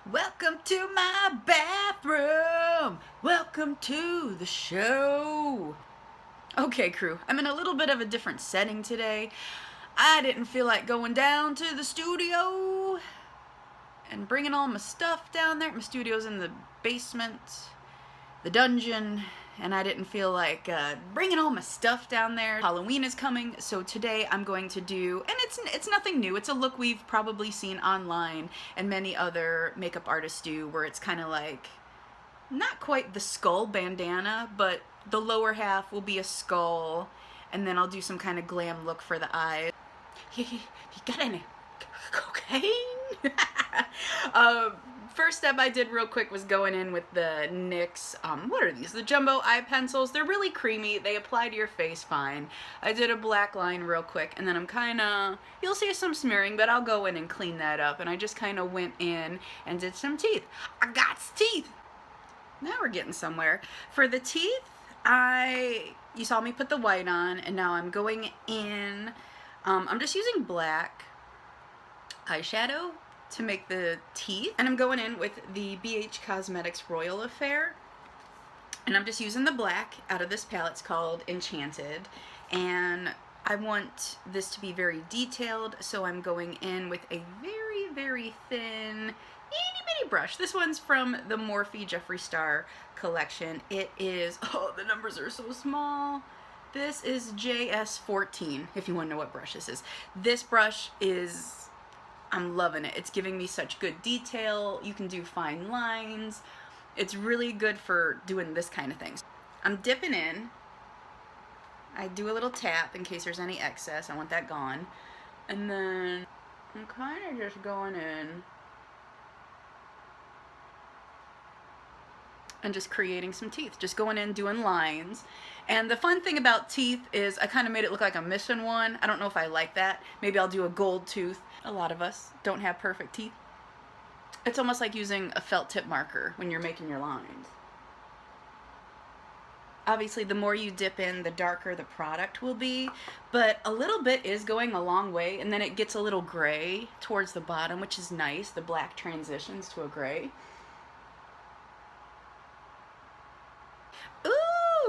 Welcome to my bathroom. Welcome to the show. Okay, crew, I'm in a little bit of a different setting today. I didn't feel like going down to the studio and bringing all my stuff down there. My studio's in the basement, the dungeon, and I didn't feel like bringing all my stuff down there. Halloween is coming, so today I'm going to do, and it's nothing new. It's a look we've probably seen online and many other makeup artists do, where it's kind of like not quite the skull bandana, but the lower half will be a skull, and then I'll do some kind of glam look for the eyes. You got any cocaine? First step I did real quick was going in with the NYX, what are these? The jumbo eye pencils. They're really creamy. They apply to your face fine. I did a black line real quick, and then I'm kind of, you'll see some smearing, but I'll go in and clean that up. And I just kind of went in and did some teeth. I got teeth. Now we're getting somewhere. For the teeth, you saw me put the white on, and now I'm going in. I'm just using black eyeshadow to make the teeth, and I'm going in with the BH Cosmetics Royal Affair, and I'm just using the black out of this palette. It's called Enchanted, and I want this to be very detailed, so I'm going in with a very, very thin, itty bitty brush. This one's from the Morphe Jeffree Star collection. It is, oh, the numbers are so small. This is JS14, if you want to know what brush this is. This brush is, I'm loving it. It's giving me such good detail. You can do fine lines. It's really good for doing this kind of things. I'm dipping in. I do a little tap in case there's any excess. I want that gone. And then I'm kind of just going in and just creating some teeth. Just going in, doing lines. And the fun thing about teeth is I kind of made it look like I'm missing one. I don't know if I like that. Maybe I'll do a gold tooth. A lot of us don't have perfect teeth. It's almost like using a felt tip marker when you're making your lines. Obviously, the more you dip in, the darker the product will be, but a little bit is going a long way, and then it gets a little gray towards the bottom, which is nice. The black transitions to a gray.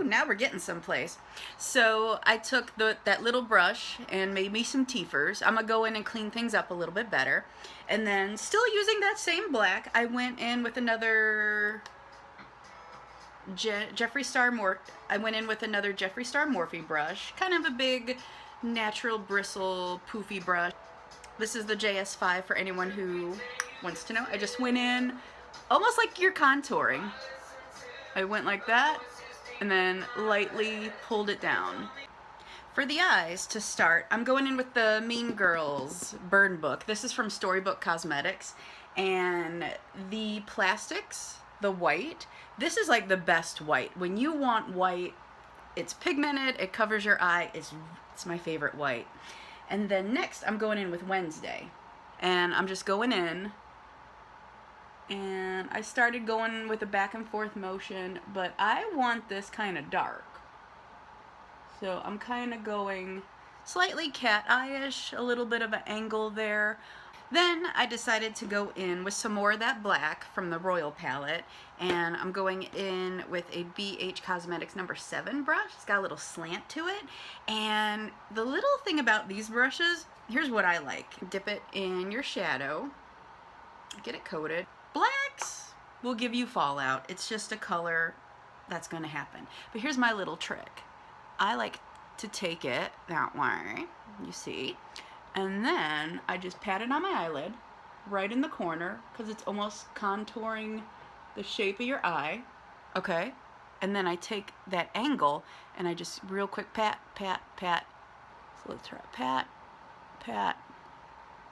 Now we're getting someplace. So I took that little brush and made me some teethers. I'm gonna go in and clean things up a little bit better. And then, still using that same black, I went in with another Jeffree Star Morphe brush. Kind of a big, natural bristle, poofy brush. This is the JS5 for anyone who wants to know. I just went in almost like you're contouring. I went like that, and then lightly pulled it down. For the eyes, to start, I'm going in with the Mean Girls Burn Book. This is from Storybook Cosmetics, and the plastics, the white, this is like the best white. When you want white, it's pigmented, it covers your eye, it's my favorite white. And then next, I'm going in with Wednesday, and I'm just going in, and I started going with a back and forth motion, but I want this kind of dark. So I'm kind of going slightly cat eye-ish, a little bit of an angle there. Then I decided to go in with some more of that black from the Royal palette, and I'm going in with a BH Cosmetics number 7 brush. It's got a little slant to it, and the little thing about these brushes, here's what I like. Dip it in your shadow, get it coated. Blacks will give you fallout. It's just a color that's going to happen. But here's my little trick. I like to take it that way, you see, and then I just pat it on my eyelid, right in the corner, because it's almost contouring the shape of your eye, okay? And then I take that angle, and I just real quick pat, pat, pat. So let's try pat, pat.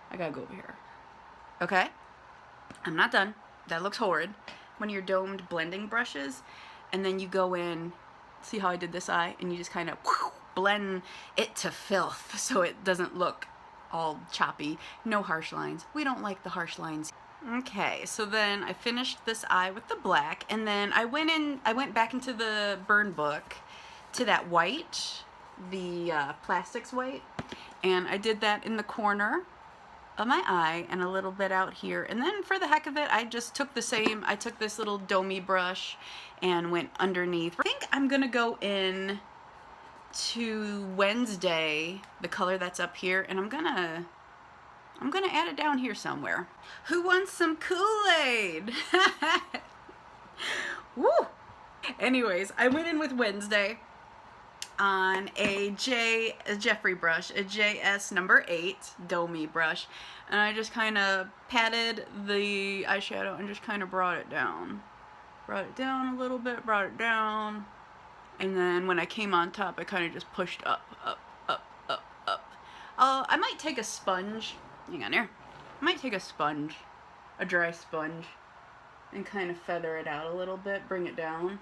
I gotta go over here, okay? I'm not done. That looks horrid. One of your domed blending brushes, and then you go in, see how I did this eye, and you just kind of blend it to filth so it doesn't look all choppy. No harsh lines. We don't like the harsh lines. Okay, so then I finished this eye with the black, and then I went back into the Burn Book to that white, the plastics white, and I did that in the corner of my eye and a little bit out here. And then for the heck of it, I just took I took this little domey brush and went underneath. I think I'm gonna go in to Wednesday, the color that's up here, and I'm gonna add it down here somewhere. Who wants some Kool-Aid? Woo! Anyways, I went in with Wednesday on a Jeffrey brush, a JS number 8 domey brush, and I just kind of patted the eyeshadow and just kind of brought it down. Brought it down a little bit, brought it down, and then when I came on top, I kind of just pushed up, up, up, up, up. I might take a sponge, hang on here, I might take a sponge, a dry sponge, and kind of feather it out a little bit, bring it down.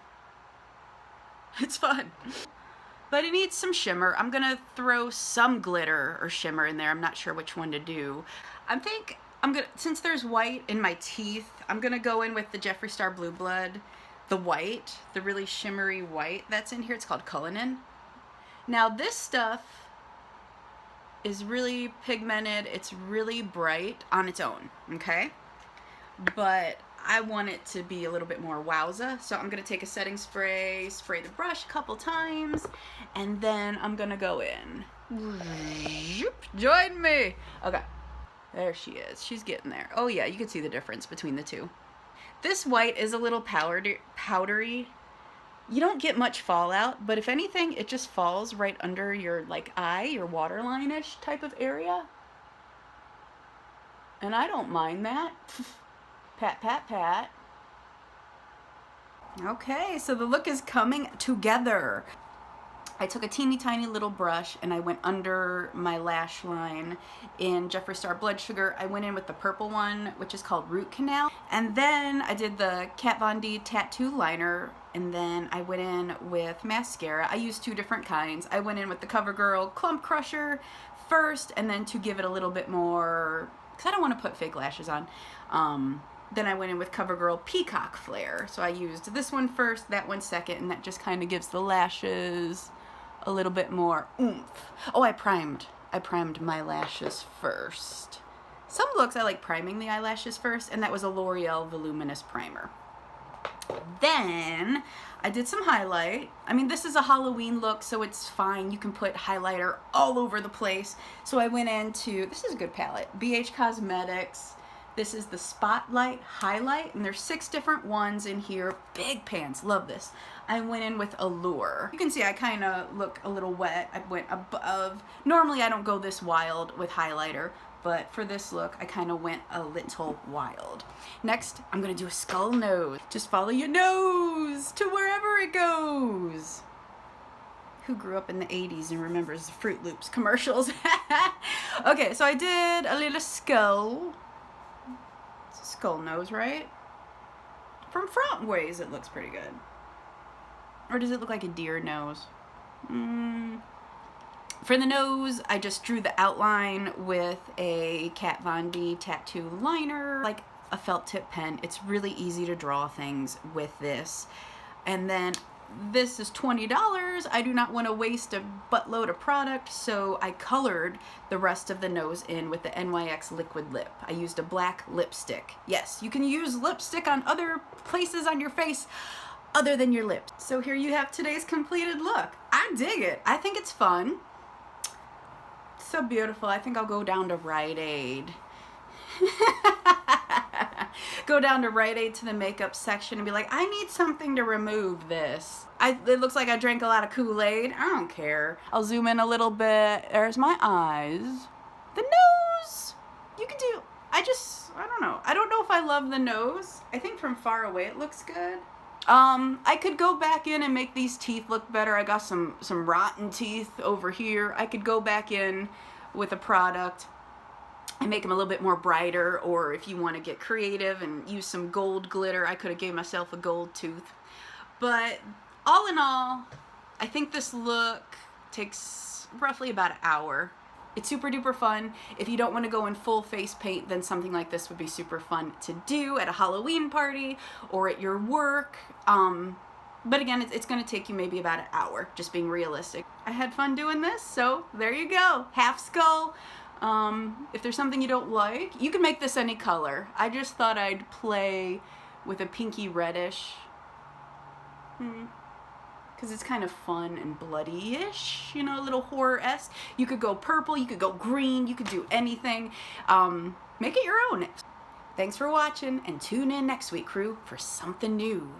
It's fun. But it needs some shimmer. I'm gonna throw some glitter or shimmer in there. I'm not sure which one to do. Since there's white in my teeth, I'm gonna go in with the Jeffree Star Blue Blood, the white, the really shimmery white that's in here. It's called Cullinan. Now this stuff is really pigmented. It's really bright on its own, okay? But I want it to be a little bit more wowza, so I'm gonna take a setting spray, spray the brush a couple times, and then I'm gonna go in. Join me! Okay, there she is. She's getting there. Oh yeah, you can see the difference between the two. This white is a little powdery. You don't get much fallout, but if anything, it just falls right under your eye, your waterline-ish type of area. And I don't mind that. Pat, pat, pat. Okay, so the look is coming together. I took a teeny tiny little brush and I went under my lash line in Jeffree Star Blood Sugar. I went in with the purple one, which is called Root Canal. And then I did the Kat Von D Tattoo Liner, and then I went in with mascara. I used 2 different kinds. I went in with the CoverGirl Clump Crusher first, and then to give it a little bit more, because I don't want to put fake lashes on, then I went in with CoverGirl Peacock Flare. So I used this one first, that one second, and that just kind of gives the lashes a little bit more oomph. Oh, I primed my lashes first. Some looks I like priming the eyelashes first, and that was a L'Oreal Voluminous Primer. Then I did some highlight. I mean, this is a Halloween look, so it's fine. You can put highlighter all over the place. So I went into, this is a good palette, BH Cosmetics. This is the Spotlight Highlight, and there's 6 different ones in here. Big pans, love this. I went in with Allure. You can see I kind of look a little wet. I went above. Normally I don't go this wild with highlighter, but for this look, I kind of went a little wild. Next, I'm gonna do a skull nose. Just follow your nose to wherever it goes. Who grew up in the 80s and remembers the Fruit Loops commercials? Okay, so I did a little skull. Skull nose, right? From front ways it looks pretty good. Or does it look like a deer nose? For the nose, I just drew the outline with a Kat Von D tattoo liner, like a felt tip pen. It's really easy to draw things with this. And then this is $20. I do not want to waste a buttload of product, so I colored the rest of the nose in with the NYX Liquid Lip. I used a black lipstick. Yes, you can use lipstick on other places on your face other than your lips. So here you have today's completed look. I dig it. I think it's fun. So beautiful. I think I'll go down to Rite Aid. Go down to Rite Aid to the makeup section and be like, I need something to remove this. It looks like I drank a lot of Kool-Aid. I don't care. I'll zoom in a little bit. There's my eyes. The nose. You can do, I don't know. I don't know if I love the nose. I think from far away it looks good. I could go back in and make these teeth look better. I got some rotten teeth over here. I could go back in with a product and make them a little bit more brighter, or if you want to get creative and use some gold glitter, I could have gave myself a gold tooth. But all in all, I think this look takes roughly about an hour. It's super duper fun. If you don't want to go in full face paint, then something like this would be super fun to do at a Halloween party or at your work. But again, it's going to take you maybe about an hour, just being realistic. I had fun doing this, so there you go. Half skull. If there's something you don't like, you can make this any color. I just thought I'd play with a pinky reddish. Because it's kind of fun and bloody-ish, you know, a little horror-esque. You could go purple, you could go green, you could do anything. Make it your own. Thanks for watching, and tune in next week, crew, for something new.